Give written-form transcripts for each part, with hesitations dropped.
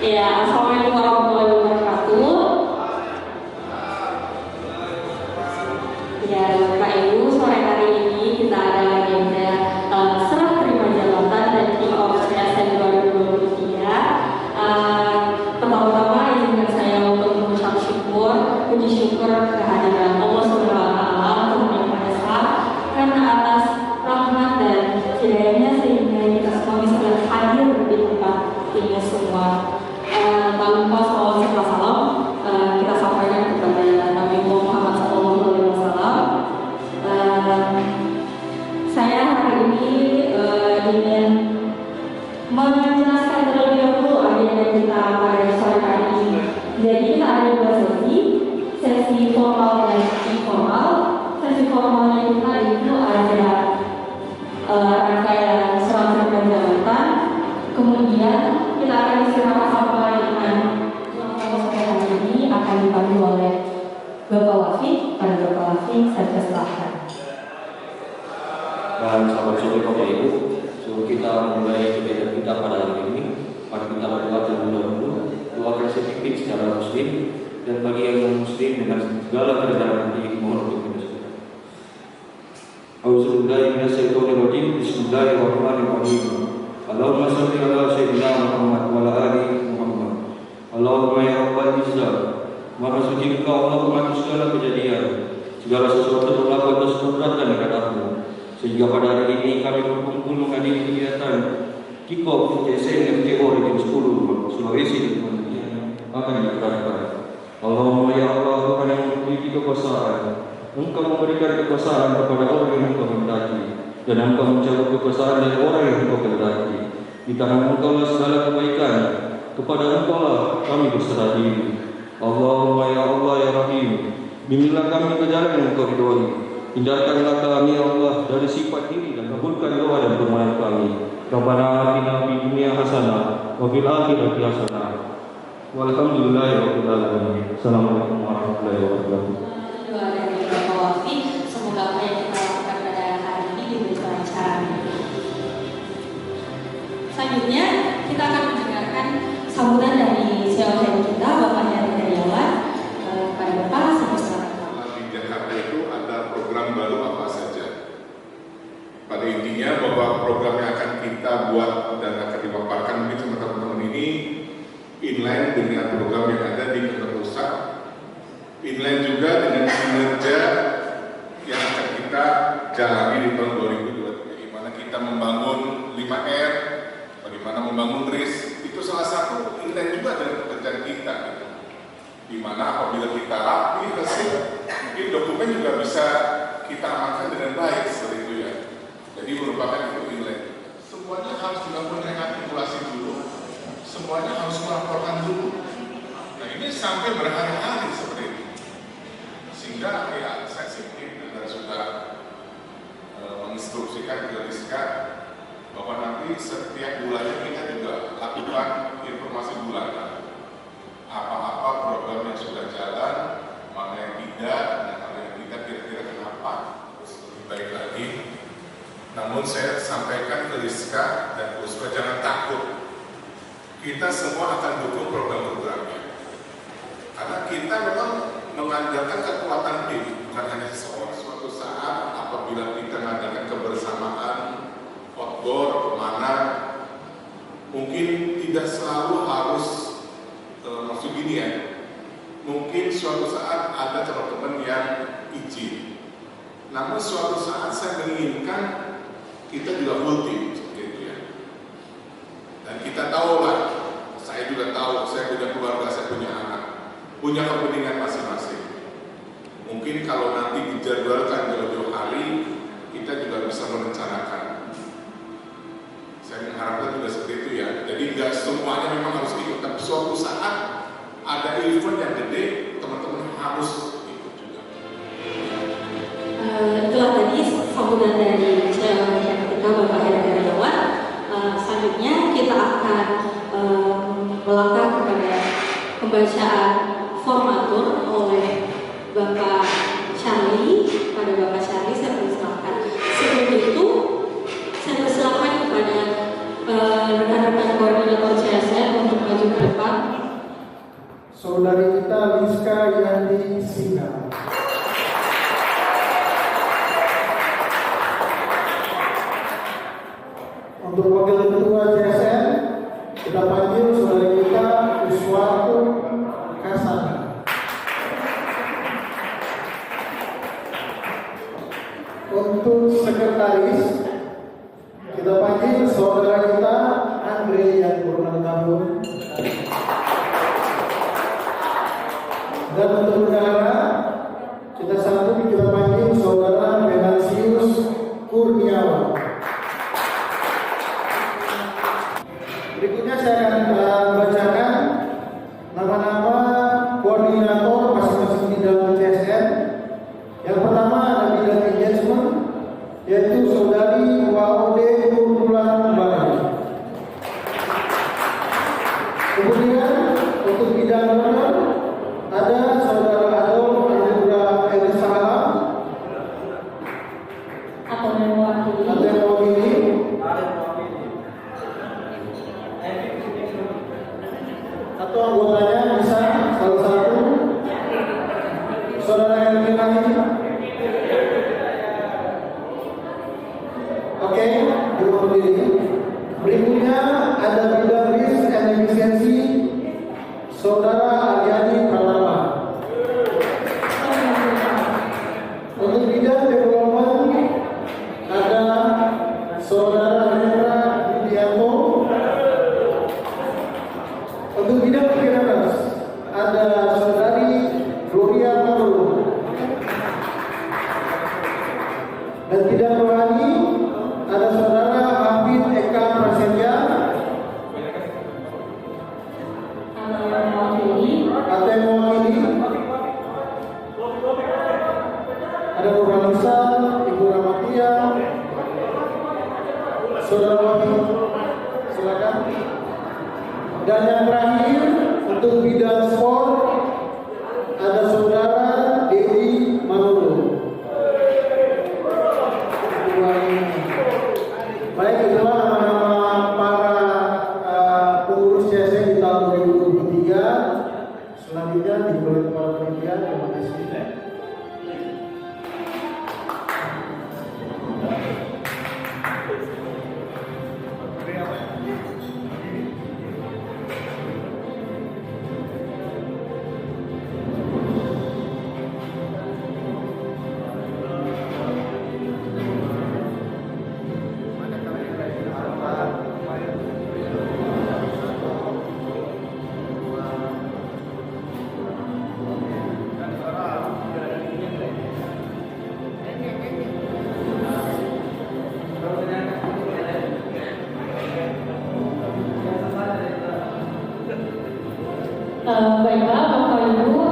Ya, Assalamualaikum warahmatullahi wabarakatuh. Ya, Bapak Ibu, sore hari ini kita ada agenda serah terima jabatan dan kick-off CSN 2023. Pertama-tama izinkan saya untuk mengucap syukur, puji syukur kehadiran Allah Subhanahu wa Ta'ala untuk Yang Maha Esa karena atas rahmat dan hidayahnya sehingga kita semua bisa hadir di tempat ini semua. Tanpa salawat serta salam kita sampaikan kepada Nabi Muhammad SAW. Saya hari ini ingin menjelaskan terlebih dahulu agenda kita pada sore hari ini. Jadi kita ada dua sesi formal dan informal. Sesi formalnya kita itu ada rangkaian serah terima jabatan, kemudian kita akan istirahat sampai dengan hari ini akan dipandu oleh Bapak Wafik pada Bapak Wafik saya silahkan. Dan sahabat sore Bapak Ibu, sebelum kita memulai kegiatan kita pada hari ini, mari kita berdoa terlebih dahulu. Doakan sedikit secara muslim dan bagi yang non muslim dengan segala kerendahan hati mohon untuk berdoa. Auzubillahi minasyaitonirrajim. Bismillahirrahmanirrahim. Allahumma shalli ala sayyidina Muhammad wa ala ali Muhammad. Allahumma ya rabbal izzah, Maha suci Engkau Allah mengatur segala kejadian, segala sesuatu berlaku atas kudrat dan kehendak-Mu. Sehingga pada hari ini kami berkumpul menghadiri kegiatan kick-off CSN FTO Region 10 Sulawesi dan akan digerakkan. Allahumma ya Allah, Tuhan yang memiliki kekuasaan, Engkau memberikan kekuasaan kepada orang yang Engkau kehendaki, dan Engkau mencabut kekuasaan dari orang yang Engkau kehendaki. Di tangan Engkau lah segala kebaikan, kepada Engkau lah kami berserah diri. Allahumma ya Allah ya Rahim, bimbinglah kami ke jalan yang Engkau ridhoi. Hindarkanlah kami ya Allah dari sifat diri dan kabulkan doa dan permohonan kami. Rabbana atina fid dunya hasanah wa fil akhirati hasanah. Walhamdulillahirabbil alamin. Assalamualaikum warahmatullahi wabarakatuh. Doa dari Bapak Wafik, semoga apa yang kita lakukan pada hari ini diberi kelancaran. Selanjutnya kita akan mendengarkan sambutan dari CEO kita, Bapak Heri Daryawan. Pada Bapak, di Jakarta itu ada program baru apa saja. Pada intinya bahwa program yang akan kita buat dan akan dipaparkan mungkin sama teman-teman ini inline dengan program yang ada di Kota Pusat, inline juga dengan kinerja yang akan kita jalani di tahun 2023, di mana kita membangun 5R, bagaimana membangun RIS, itu salah satu inline juga dari pekerjaan kita. Di mana apabila kita rapi, mungkin dokumen juga bisa kita amankan dengan baik seperti itu ya. Jadi merupakan itu inline. Semuanya harus dilakukan rekapitulasi dulu, semuanya harus melaporkan dulu. Nah ini sampai berhari-hari seperti itu. Sehingga ya saya sih sudah menginstruksikan ke Rizka bahwa nanti setiap bulannya kita juga lakukan informasi bulanan. Apa-apa program yang sudah jalan, mana yang tidak, dan mana yang tidak kira-kira kenapa terus lebih baik lagi. Namun saya sampaikan ke Rizka dan Puspa jangan takut. Kita semua akan dukung program-programnya. Karena kita memang mengandalkan kekuatan tim, bukan hanya seseorang. Suatu saat apabila kita mengadakan kebersamaan, outdoor, kemana, mungkin tidak selalu harus maksud gini ya. Mungkin suatu saat ada teman-teman yang izin. Namun suatu saat saya menginginkan kita juga full team seperti itu ya. Dan kita tahu lah, saya juga tahu, saya punya keluarga, saya punya anak, punya kepentingan masing-masing. Mungkin kalau nanti dijadwalkan jauh-jauh hari, kita juga bisa merencanakan. Saya mengharapkan juga seperti itu ya. Jadi nggak semuanya memang harus ikut, tapi suatu saat ada event yang gede, teman-teman harus ikut juga. Itulah tadi sambutan dari CEO kita, Bapak Heri Daryawan. Selanjutnya kita akan melangkah kepada pembacaan formatur oleh Bapak Charlie. Pada Bapak Charlie saya persilakan. Sebelum itu saya persilakan kepada rekan-rekan koordinator CSN untuk maju ke depan saudari kita Rizka Yandi Singa. Untuk wakil ketua CSN, kita panggil saudari kita Uswatu Kasana. Untuk sekretaris, kita panggil saudara kita Andre yang berulang tahun. Dan untuk bendahara, kita panggil saudara Venansius Kurniawan. Berikutnya saya akan bacakan nama-nama koordinator masing-masing di dalam CSN. Yang pertama ada bidang engagement, yaitu saudari Waude Nurbulan Baru. Kemudian untuk bidang donor ada saudara Adolf Andura Elisalam atau yang mewakili. Atau anggotanya bisa salah satu saudara Elvina ini. Oke, berdiri. Berikutnya ada bidang risk and efficiency saudara Ariani Pratama. Untuk bidang development ada saudara Hendra Widianto. Untuk bidang finance ada saudari Gloria Maru. Dan bidang rohani ada saudara Hafid Eka Prasetya. Atau yang mewakili ada Nurhanisa, Ibu Ramatia, saudara wakil, silakan. Dan yang terakhir untuk bidang sport ada saudara Dedi Manolo. Baik, itulah nama-nama para pengurus CSN di tahun 2023. Selanjutnya diperoleh para panitia. Terima kasih. Baiklah Bapak Ibu,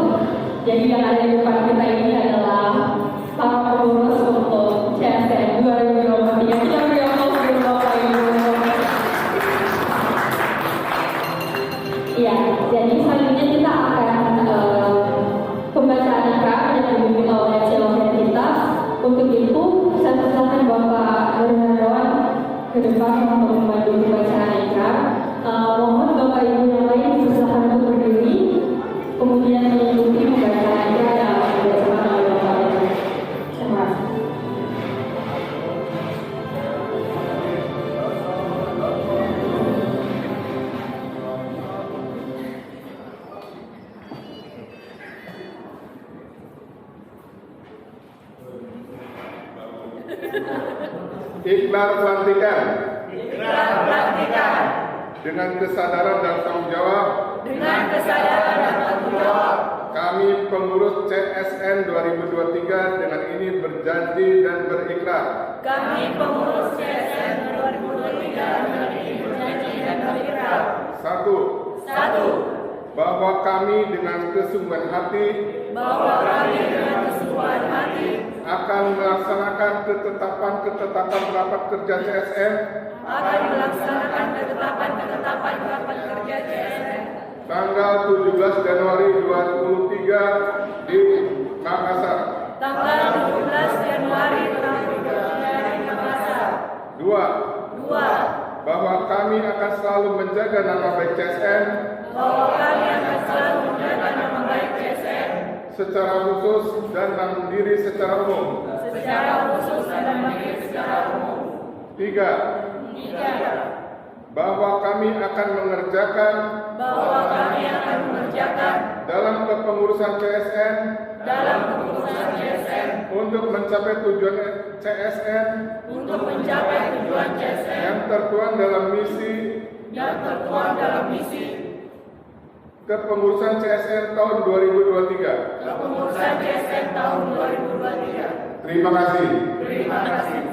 jadi yang ada di depan kita ini adalah para pengurus untuk CSN 2023. Kita beri aplaus untuk Bapak Ibu. Iya, jadi selanjutnya kita akan pembacaan ikrar yang dipimpin oleh Celo Identitas. Untuk itu, saya persilakan Bapak Nurhandawan ke depan untuk membantu pembacaan ikrar. Mohon Bapak Ibu yang lain persilakan untuk berdiri, kemudian mengikuti pembacaan ikrar yang akan dibacakan oleh Bapak Ibu. Terima kasih. Ikrar pelantikan. Dengan kesadaran dan tanggung jawab. Kami pengurus CSN 2023 dengan ini berjanji dan berikrar. Satu. Bahwa kami dengan kesungguhan hati akan melaksanakan ketetapan rapat kerja CSN tanggal 17 Januari 2023 di Makassar. Dua, bahwa kami akan selalu menjaga nama baik CSN secara khusus dan mandiri secara umum. Secara khusus dan mandiri secara umum. 3. Bahwa kami akan mengerjakan dalam kepengurusan CSN untuk mencapai tujuan CSN yang tertuang dalam misi kepengurusan CSN tahun 2023. Terima kasih.